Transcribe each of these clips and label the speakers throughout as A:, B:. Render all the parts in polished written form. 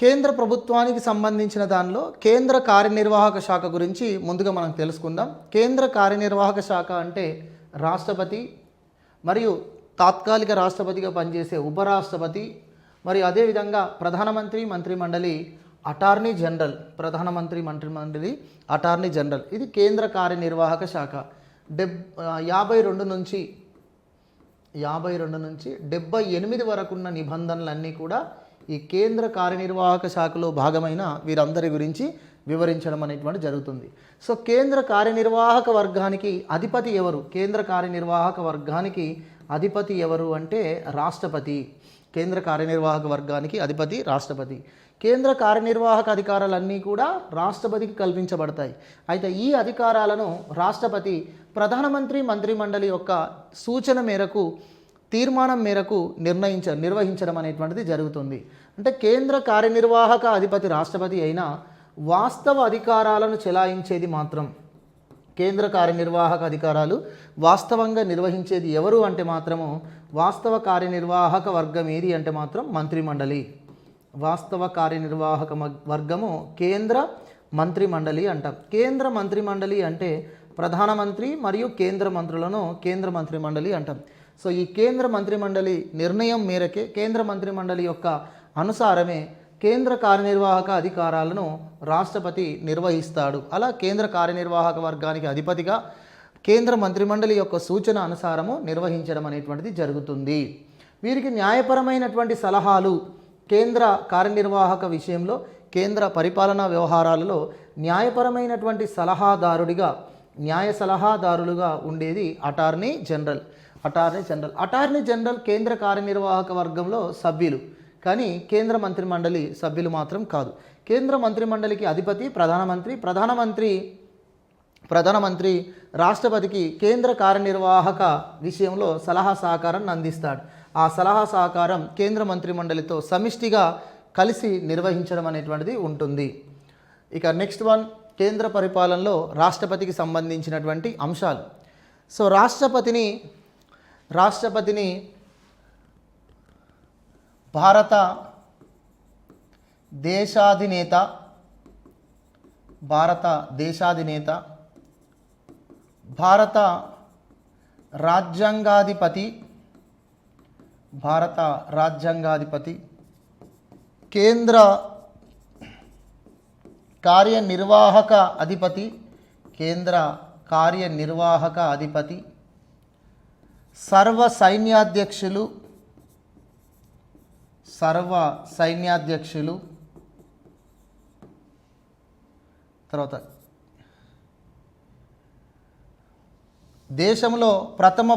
A: కేంద్ర ప్రభుత్వానికి సంబంధించిన దానిలో కేంద్ర కార్యనిర్వాహక శాఖ గురించి ముందుగా మనం తెలుసుకుందాం. కేంద్ర కార్యనిర్వాహక శాఖ అంటే రాష్ట్రపతి మరియు తాత్కాలిక రాష్ట్రపతిగా పనిచేసే ఉపరాష్ట్రపతి మరియు అదేవిధంగా ప్రధానమంత్రి మంత్రిమండలి అటార్నీ జనరల్, ప్రధానమంత్రి మంత్రిమండలి అటార్నీ జనరల్. ఇది కేంద్ర కార్యనిర్వాహక శాఖ. 52 నుంచి 78 వరకు ఉన్న నిబంధనలన్నీ కూడా ఈ కేంద్ర కార్యనిర్వాహక శాఖలో భాగమైన వీరందరి గురించి వివరించడం అనేటువంటి జరుగుతుంది. సో కేంద్ర కార్యనిర్వాహక వర్గానికి అధిపతి ఎవరు? కేంద్ర కార్యనిర్వాహక వర్గానికి అధిపతి ఎవరు అంటే రాష్ట్రపతి. కేంద్ర కార్యనిర్వాహక వర్గానికి అధిపతి రాష్ట్రపతి. కేంద్ర కార్యనిర్వాహక అధికారాలన్నీ కూడా రాష్ట్రపతికి కల్పించబడతాయి. అయితే ఈ అధికారాలను రాష్ట్రపతి ప్రధానమంత్రి మంత్రిమండలి యొక్క సూచన మేరకు, తీర్మానం మేరకు నిర్వహించడం అనేటువంటిది జరుగుతుంది. అంటే కేంద్ర కార్యనిర్వాహక అధిపతి రాష్ట్రపతి అయినా వాస్తవ అధికారాలను చెలాయించేది మాత్రం, కేంద్ర కార్యనిర్వాహక అధికారాలు వాస్తవంగా నిర్వహించేది ఎవరు అంటే మాత్రము వాస్తవ కార్యనిర్వాహక వర్గం ఏది అంటే మాత్రం మంత్రిమండలి. వాస్తవ కార్యనిర్వాహక వర్గము కేంద్ర మంత్రిమండలి అంటాం. కేంద్ర మంత్రిమండలి అంటే ప్రధానమంత్రి మరియు కేంద్ర మంత్రులను కేంద్ర మంత్రిమండలి అంటాం. సో ఈ కేంద్ర మంత్రిమండలి నిర్ణయం మేరకే, కేంద్ర మంత్రిమండలి యొక్క అనుసారమే కేంద్ర కార్యనిర్వాహక అధికారాలను రాష్ట్రపతి నిర్వహిస్తాడు. అలా కేంద్ర కార్యనిర్వాహక వర్గానికి అధిపతిగా కేంద్ర మంత్రిమండలి యొక్క సూచన అనుసారము నిర్వహించడం అనేటువంటిది జరుగుతుంది. వీరికి న్యాయపరమైనటువంటి సలహాలు, కేంద్ర కార్యనిర్వాహక విషయంలో, కేంద్ర పరిపాలనా వ్యవహారాలలో న్యాయపరమైనటువంటి న్యాయ సలహాదారులుగా ఉండేది అటార్నీ జనరల్. అటార్నీ జనరల్ కేంద్ర కార్యనిర్వాహక వర్గంలో సభ్యులు, కానీ కేంద్ర మంత్రిమండలి సభ్యులు మాత్రం కాదు. కేంద్ర మంత్రిమండలికి అధిపతి ప్రధానమంత్రి రాష్ట్రపతికి కేంద్ర కార్యనిర్వాహక విషయంలో సలహా సహకారాన్ని అందిస్తాడు. ఆ సలహా సహకారం కేంద్ర మంత్రిమండలితో సమిష్టిగా కలిసి నిర్వహించడం అనేటువంటిది ఉంటుంది. ఇక నెక్స్ట్ వన్, కేంద్ర పరిపాలనలో రాష్ట్రపతికి సంబంధించినటువంటి అంశాలు. సో రాష్ట్రపతిని భారత దేశాధినేత, భారత రాజ్యాంగాధిపతి, కేంద్ర కార్యనిర్వాహక అధిపతి, సర్వ సైన్యాధ్యక్షులు, తర్వాత దేశంలో ప్రథమ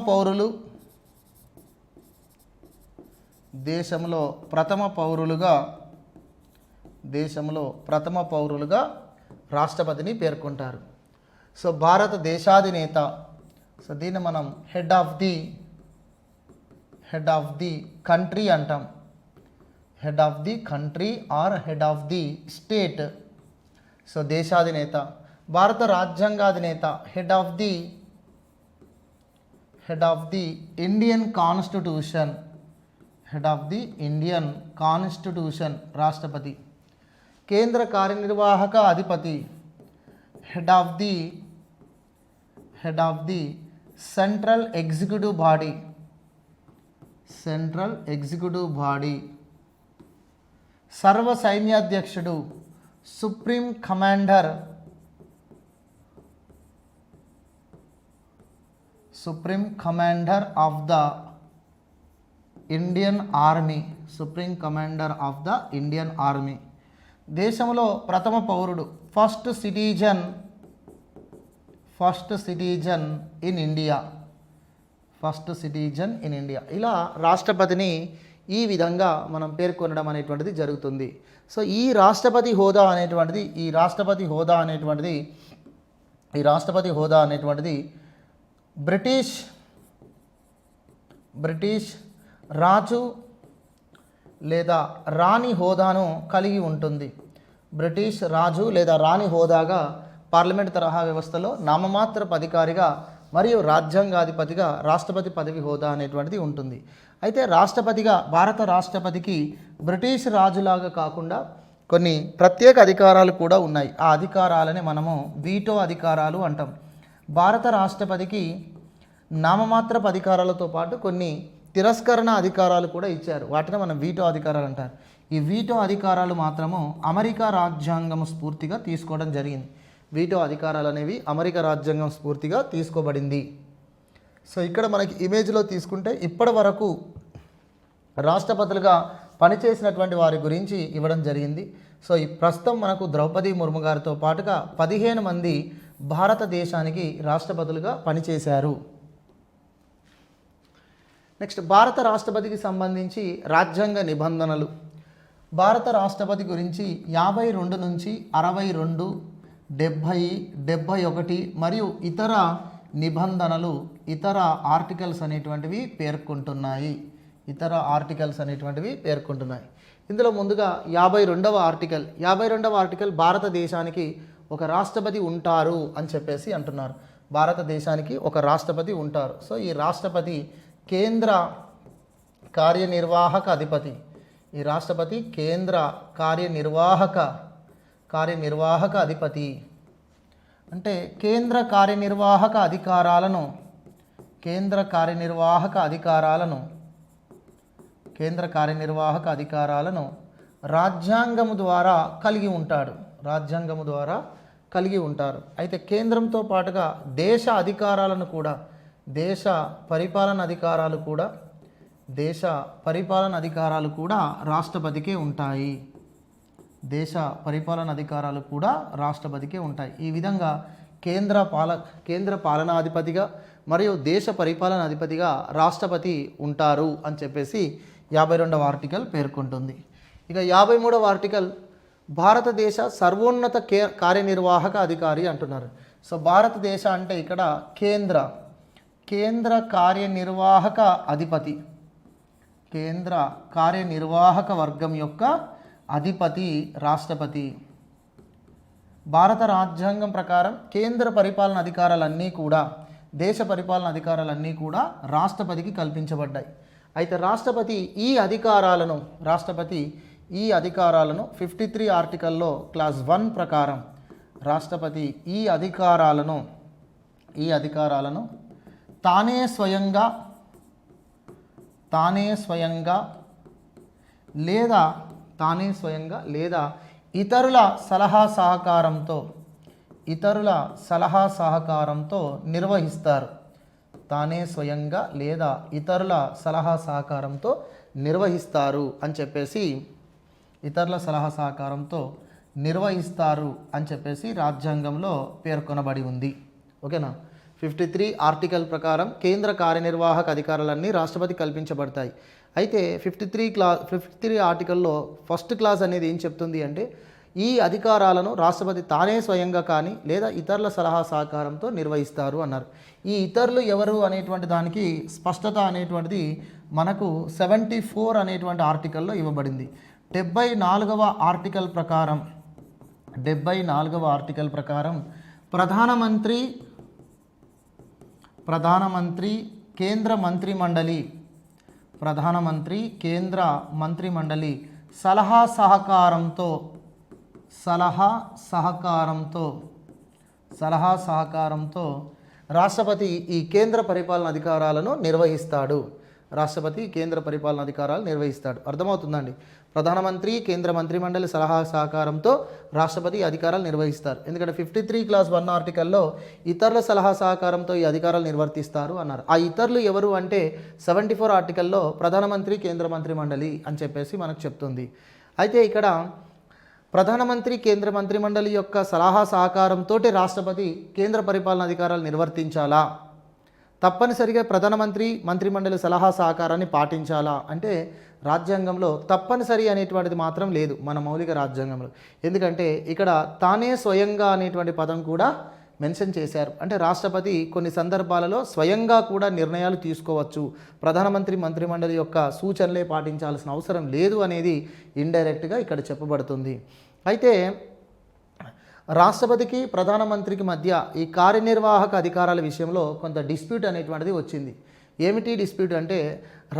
A: పౌరులుగా రాష్ట్రపతిని పేర్కొంటారు. సో భారత దేశాధినేత, సో దీన్ని మనం హెడ్ ఆఫ్ ది కంట్రీ అంటాం. Head of the country or head of the state. So దేశాధినేత. భారత రాజ్యాంగాధినేత, head of the Indian constitution, రాష్ట్రపతి. కేంద్ర కార్యనిర్వాహక అధిపతి, head of the central executive body. సర్వ సైన్యాధ్యక్షుడు, supreme commander of the Indian army. దేశంలో ప్రథమ పౌరుడు, ఫస్ట్ సిటిజన్ ఇన్ ఇండియా. ఇలా రాష్ట్రపతిని ఈ విధంగా మనం పేర్కొనడం అనేటువంటిది జరుగుతుంది. సో ఈ రాష్ట్రపతి హోదా అనేటువంటిది బ్రిటిష్ రాజు లేదా రాణి హోదాను కలిగి ఉంటుంది. బ్రిటిష్ రాజు లేదా రాణి హోదాగా పార్లమెంట్ తరహా వ్యవస్థలో నామమాత్రపు అధికారిగా మరియు రాజ్యాంగాధిపతిగా రాష్ట్రపతి పదవి హోదా అనేటువంటిది ఉంటుంది. అయితే రాష్ట్రపతిగా భారత రాష్ట్రపతికి బ్రిటిష్ రాజులాగా కాకుండా కొన్ని ప్రత్యేక అధికారాలు కూడా ఉన్నాయి. ఆ అధికారాలని మనము వీటో అధికారాలు అంటాం. భారత రాష్ట్రపతికి నామమాత్రపు అధికారాలతో పాటు కొన్ని తిరస్కరణ అధికారాలు కూడా ఇచ్చారు. వాటిని మనం వీటో అధికారాలు అంటారు. ఈ వీటో అధికారాలు మాత్రము అమెరికా రాజ్యాంగం స్ఫూర్తిగా తీసుకోవడం జరిగింది. వీటో అధికారాలు అనేవి అమెరికా రాజ్యాంగం స్ఫూర్తిగా తీసుకోబడింది. సో ఇక్కడ మనకి ఇమేజ్లో తీసుకుంటే ఇప్పటి వరకు రాష్ట్రపతులుగా పనిచేసినటువంటి వారి గురించి ఇవ్వడం జరిగింది. సో ఈ ప్రస్తుతం మనకు ద్రౌపది ముర్ము గారితో పాటుగా 15 మంది భారతదేశానికి రాష్ట్రపతులుగా పనిచేశారు. నెక్స్ట్ భారత రాష్ట్రపతికి సంబంధించి రాజ్యాంగ నిబంధనలు. భారత రాష్ట్రపతి గురించి 52 నుంచి 62, 70, 71 మరియు ఇతర నిబంధనలు, ఇతర ఆర్టికల్స్ అనేటువంటివి పేర్కొంటున్నాయి. ఇందులో ముందుగా 52వ ఆర్టికల్. 52వ ఆర్టికల్ భారతదేశానికి ఒక రాష్ట్రపతి ఉంటారు అని చెప్పేసి అంటున్నారు. భారతదేశానికి ఒక రాష్ట్రపతి ఉంటారు. సో ఈ రాష్ట్రపతి కేంద్ర కార్యనిర్వాహక అధిపతి. ఈ రాష్ట్రపతి కేంద్ర కార్యనిర్వాహక అధిపతి. అంటే కేంద్ర కార్యనిర్వాహక అధికారాలను రాజ్యాంగము ద్వారా కలిగి ఉంటారు. అయితే కేంద్రంతో పాటుగా దేశ పరిపాలన అధికారాలు కూడా రాష్ట్రపతికే ఉంటాయి. ఈ విధంగా కేంద్ర పాలనాధిపతిగా మరియు దేశ పరిపాలనాధిపతిగా రాష్ట్రపతి ఉంటారు అని చెప్పేసి 52వ ఆర్టికల్ పేర్కొంటుంది. ఇక 53వ ఆర్టికల్ భారతదేశ సర్వోన్నత కార్యనిర్వాహక అధికారి అంటున్నారు. సో భారతదేశ అంటే ఇక్కడ కేంద్ర కార్యనిర్వాహక అధిపతి, కేంద్ర కార్యనిర్వాహక వర్గం యొక్క అధిపతి రాష్ట్రపతి. భారత రాజ్యాంగం ప్రకారం కేంద్ర పరిపాలన అధికారాలన్నీ కూడా, దేశ పరిపాలన అధికారాలన్నీ కూడా రాష్ట్రపతికి కల్పించబడ్డాయి. అయితే రాష్ట్రపతి ఈ అధికారాలను 53 ఆర్టికల్లో క్లాస్ 1 ప్రకారం రాష్ట్రపతి ఈ అధికారాలను తానే స్వయంగా లేదా ఇతరుల సలహా సహకారంతో నిర్వహిస్తారు. అని చెప్పేసి రాజ్యాంగంలో పేర్కొనబడి ఉంది. ఓకేనా. 53 ఆర్టికల్ ప్రకారం కేంద్ర కార్యనిర్వాహక అధికారాలన్నీ రాష్ట్రపతి కల్పించబడతాయి. అయితే 53 ఆర్టికల్లో ఫస్ట్ క్లాస్ అనేది ఏం చెప్తుంది అంటే ఈ అధికారాలను రాష్ట్రపతి తానే స్వయంగా కానీ లేదా ఇతరుల సలహా సహకారంతో నిర్వహిస్తారు అన్నారు. ఈ ఇతరులు ఎవరు అనేటువంటి దానికి స్పష్టత అనేటువంటిది మనకు 74 అనేటువంటి ఆర్టికల్లో ఇవ్వబడింది. 74వ ఆర్టికల్ ప్రకారం ప్రధానమంత్రి కేంద్ర మంత్రిమండలి సలహా సహకారంతో రాష్ట్రపతి ఈ కేంద్ర పరిపాలన అధికారాలను నిర్వహిస్తాడు. అర్థమవుతుందండి. ప్రధానమంత్రి కేంద్ర మంత్రిమండలి సలహా సహకారంతో రాష్ట్రపతి అధికారాలు నిర్వహిస్తారు. ఎందుకంటే 53 క్లాస్ 1 ఆర్టికల్లో ఇతరుల సలహా సహకారంతో ఈ అధికారాలు నిర్వర్తిస్తారు అన్నారు. ఆ ఇతరులు ఎవరు అంటే 74 ఆర్టికల్లో ప్రధానమంత్రి కేంద్ర మంత్రిమండలి అని చెప్పేసి మనకు చెప్తుంది. అయితే ఇక్కడ ప్రధానమంత్రి కేంద్ర మంత్రిమండలి యొక్క సలహా సహకారంతో రాష్ట్రపతి కేంద్ర పరిపాలన అధికారాలు నిర్వర్తించాలా, తప్పనిసరిగా ప్రధానమంత్రి మంత్రిమండలి సలహా సహకారాన్ని పాటించాలా అంటే రాజ్యాంగంలో తప్పనిసరి అనేటువంటిది మాత్రం లేదు మన మౌలిక రాజ్యాంగంలో. ఎందుకంటే ఇక్కడ తానే స్వయంగా అనేటువంటి పదం కూడా మెన్షన్ చేశారు. అంటే రాష్ట్రపతి కొన్ని సందర్భాలలో స్వయంగా కూడా నిర్ణయాలు తీసుకోవచ్చు, ప్రధానమంత్రి మంత్రిమండలి యొక్క సూచనలే పాటించాల్సిన అవసరం లేదు అనేది ఇండైరెక్ట్గా ఇక్కడ చెప్పబడుతుంది. అయితే రాష్ట్రపతికి ప్రధానమంత్రికి మధ్య ఈ కార్యనిర్వాహక అధికారాల విషయంలో కొంత డిస్ప్యూట్ అనేటువంటిది వచ్చింది. ఏమిటి డిస్ప్యూట్ అంటే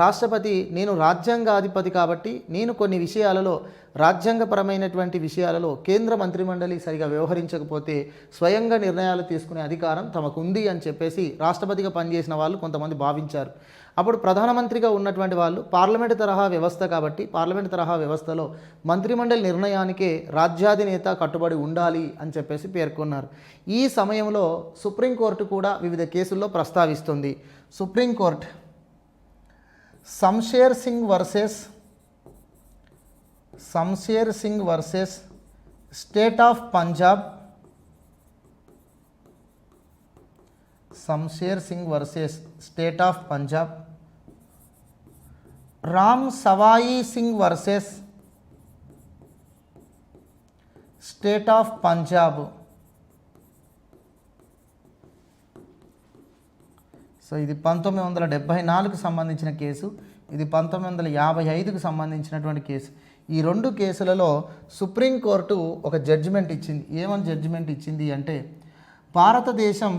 A: రాష్ట్రపతి నేను రాజ్యాంగాధిపతి కాబట్టి నేను కొన్ని విషయాలలో రాజ్యాంగపరమైనటువంటి విషయాలలో కేంద్ర మంత్రిమండలి సరిగా వ్యవహరించకపోతే స్వయంగా నిర్ణయాలు తీసుకునే అధికారం తమకు ఉంది అని చెప్పేసి రాష్ట్రపతిగా పనిచేసిన వాళ్ళు కొంతమంది భావించారు. అప్పుడు ప్రధానమంత్రిగా ఉన్నటువంటి వాళ్ళు పార్లమెంటు తరహా వ్యవస్థ కాబట్టి పార్లమెంటు తరహా వ్యవస్థలో మంత్రిమండలి నిర్ణయానికే రాజ్యాధినేత కట్టుబడి ఉండాలి అని చెప్పేసి పేర్కొన్నారు. ఈ సమయంలో సుప్రీంకోర్టు కూడా వివిధ కేసుల్లో ప్రస్తావిస్తుంది. Supreme court Shamsher Singh versus state of Punjab, Shamsher Singh versus state of Punjab, Ram Sawai Singh versus state of Punjab. So ఇది 1974కు సంబంధించిన కేసు, ఇది 1955కు సంబంధించినటువంటి కేసు. ఈ రెండు కేసులలో సుప్రీంకోర్టు ఒక జడ్జిమెంట్ ఇచ్చింది. ఏమని జడ్జిమెంట్ ఇచ్చింది అంటే, భారతదేశం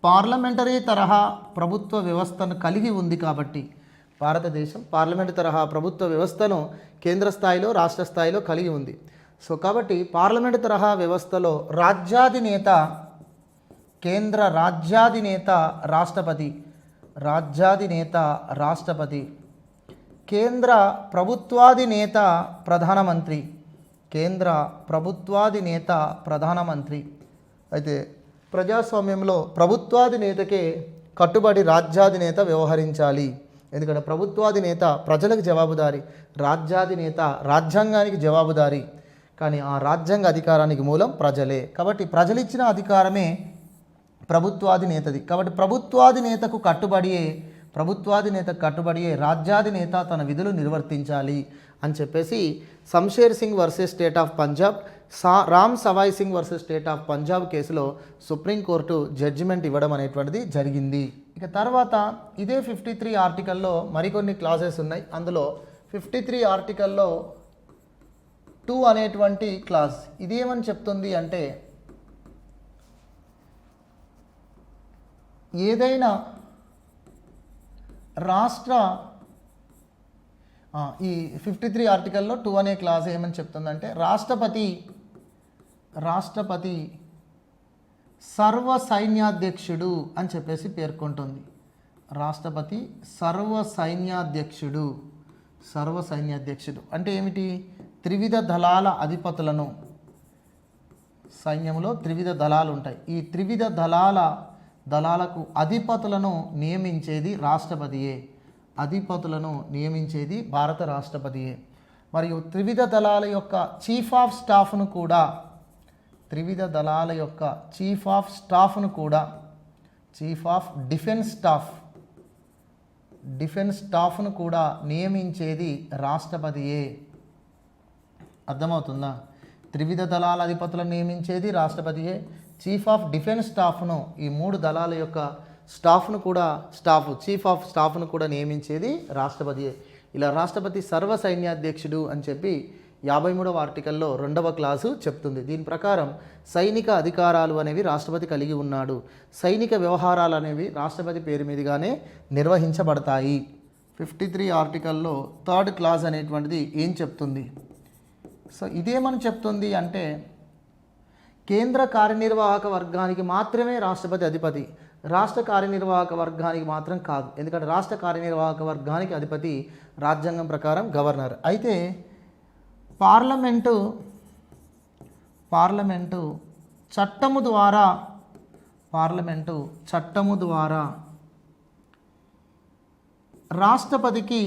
A: పార్లమెంటరీ తరహా ప్రభుత్వ వ్యవస్థను కలిగి ఉంది కాబట్టి, భారతదేశం పార్లమెంటు తరహా ప్రభుత్వ వ్యవస్థను కేంద్ర స్థాయిలో రాష్ట్ర స్థాయిలో కలిగి ఉంది. సో కాబట్టి పార్లమెంటు తరహా వ్యవస్థలో రాజ్యాధినేత, కేంద్ర రాజ్యాధినేత రాష్ట్రపతి, కేంద్ర ప్రభుత్వాధినేత ప్రధానమంత్రి. అయితే ప్రజాస్వామ్యంలో ప్రభుత్వాధినేతకే కట్టుబడి రాజ్యాధినేత వ్యవహరించాలి. ఎందుకంటే ప్రభుత్వాధినేత ప్రజలకు జవాబుదారీ, రాజ్యాధినేత రాజ్యాంగానికి జవాబుదారీ. కానీ ఆ రాజ్యాంగ అధికారానికి మూలం ప్రజలే. కాబట్టి ప్రజలిచ్చిన అధికారమే ప్రభుత్వాధినేతది. కాబట్టి ప్రభుత్వాధినేతకు కట్టుబడియే రాజ్యాధినేత తన విధులు నిర్వర్తించాలి అని చెప్పేసి Shamsher Singh versus state of Punjab, Ram Savoy Singh versus state of Punjab కేసులో సుప్రీంకోర్టు జడ్జిమెంట్ ఇవ్వడం అనేటువంటిది జరిగింది. ఇక తర్వాత ఇదే 53 ఆర్టికల్లో మరికొన్ని క్లాజెస్ ఉన్నాయి. అందులో 53 ఆర్టికల్లో 2 అనేటువంటి క్లాజ్ ఇదేమని చెప్తుంది అంటే, ఏదైనా రాష్ట్ర ఈ 53 ఆర్టికల్లో 2 అనే క్లాజ్ ఏమని చెప్తుందంటే, రాష్ట్రపతి సర్వ సైన్యాధ్యక్షుడు అని చెప్పేసి పేర్కొంటుంది. రాష్ట్రపతి సర్వ సైన్యాధ్యక్షుడు అంటే ఏమిటి? త్రివిధ దళాల అధిపతులను, సైన్యంలో త్రివిధ దళాలు ఉంటాయి. ఈ త్రివిధ దళాలకు అధిపతులను నియమించేది భారత రాష్ట్రపతియే. మరియు త్రివిధ దళాల యొక్క చీఫ్ ఆఫ్ స్టాఫ్ను కూడా చీఫ్ ఆఫ్ డిఫెన్స్ స్టాఫ్ను కూడా నియమించేది రాష్ట్రపతియే. అర్థమవుతుందా? త్రివిధ దళాల అధిపతులను నియమించేది రాష్ట్రపతియే. చీఫ్ ఆఫ్ డిఫెన్స్ స్టాఫ్ను, ఈ 3 దళాల యొక్క చీఫ్ ఆఫ్ స్టాఫ్ను కూడా నియమించేది రాష్ట్రపతియే. ఇలా రాష్ట్రపతి సర్వ సైన్యాధ్యక్షుడు అని చెప్పి 53వ ఆర్టికల్లో 2వ క్లాసు చెప్తుంది. దీని ప్రకారం సైనిక అధికారాలు అనేవి రాష్ట్రపతి కలిగి ఉన్నాడు. సైనిక వ్యవహారాలు అనేవి రాష్ట్రపతి పేరు మీదుగానే నిర్వహించబడతాయి. 53 ఆర్టికల్లో 3rd క్లాజ్ అనేటువంటిది ఏం చెప్తుంది? సో ఇదేమని చెప్తుంది అంటే, కేంద్ర కార్యనిర్వాహక వర్గానికి మాత్రమే రాష్ట్రపతి అధిపతి, రాష్ట్ర కార్యనిర్వాహక వర్గానికి మాత్రం కాదు. ఎందుకంటే రాష్ట్ర కార్యనిర్వాహక వర్గానికి అధిపతి రాజ్యాంగం ప్రకారం గవర్నర్. అయితే పార్లమెంటు చట్టము ద్వారా రాష్ట్రపతికి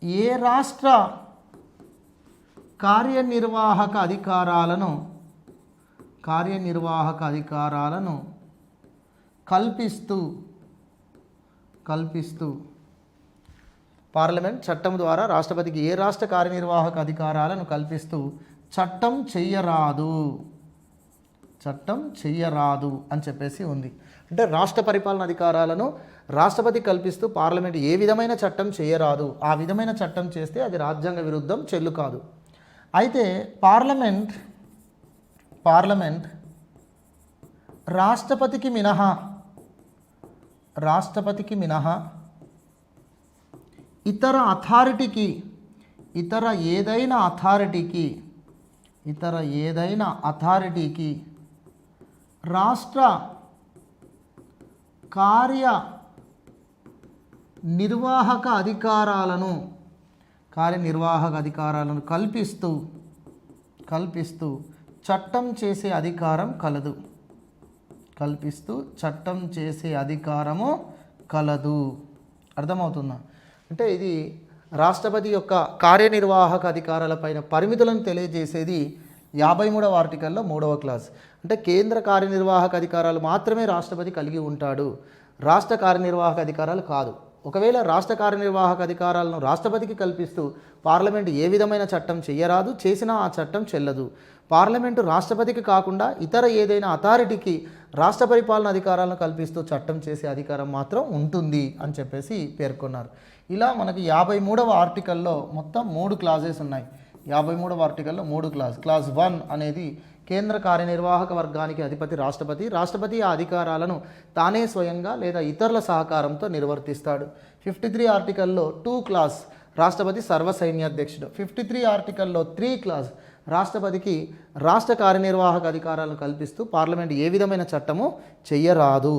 A: ఏ రాష్ట్ర కార్యనిర్వాహక అధికారాలను కల్పిస్తూ పార్లమెంట్ చట్టం ద్వారా రాష్ట్రపతికి ఏ రాష్ట్ర కార్యనిర్వాహక అధికారాలను కల్పిస్తూ చట్టం చెయ్యరాదు అని చెప్పేసి ఉంది. అంటే రాష్ట్ర పరిపాలన అధికారాలను రాష్ట్రపతి కల్పిస్తూ పార్లమెంట్ ఏ విధమైన చట్టం చేయరాదు. ఆ విధమైన చట్టం చేస్తే అది రాజ్యాంగ విరుద్ధం, చెల్లు కాదు. అయితే పార్లమెంట్ రాష్ట్రపతికి మినహా రాష్ట్రపతికి మినహా ఇతర ఏదైనా అథారిటీకి రాష్ట్ర కార్యనిర్వాహక అధికారాలను కల్పిస్తూ చట్టం చేసే అధికారము కలదు. అర్థమవుతుందా? అంటే ఇది రాష్ట్రపతి యొక్క కార్యనిర్వాహక అధికారాలపైన పరిమితులను తెలియజేసేది 53వ ఆర్టికల్లో 3వ క్లాస్. అంటే కేంద్ర కార్యనిర్వాహక అధికారాలు మాత్రమే రాష్ట్రపతి కలిగి ఉంటాడు, రాష్ట్ర కార్యనిర్వాహక అధికారాలు కాదు. ఒకవేళ రాష్ట్ర కార్యనిర్వాహక అధికారాలను రాష్ట్రపతికి కల్పిస్తూ పార్లమెంటు ఏ విధమైన చట్టం చేయరాదు, చేసినా ఆ చట్టం చెల్లదు. పార్లమెంటు రాష్ట్రపతికి కాకుండా ఇతర ఏదైనా అథారిటీకి రాష్ట్ర పరిపాలన అధికారాలను కల్పిస్తూ చట్టం చేసే అధికారం మాత్రం ఉంటుంది అని చెప్పేసి పేర్కొన్నారు. ఇలా మనకి 53వ ఆర్టికల్లో మొత్తం 3 క్లాజెస్ ఉన్నాయి. 53వ ఆర్టికల్లో 3 క్లాజ్ 1 అనేది కేంద్ర కార్యనిర్వాహక వర్గానికి అధిపతి రాష్ట్రపతి ఆ అధికారాలను తానే స్వయంగా లేదా ఇతరుల సహకారంతో నిర్వర్తిస్తాడు. 53 ఆర్టికల్లో 2 క్లాస్ రాష్ట్రపతి సర్వసైన్యాధ్యక్షుడు. 53 ఆర్టికల్లో 3 క్లాస్ రాష్ట్రపతికి రాష్ట్ర కార్యనిర్వాహక అధికారాలను కల్పిస్తూ పార్లమెంట్ ఏ విధమైన చట్టము చెయ్యరాదు.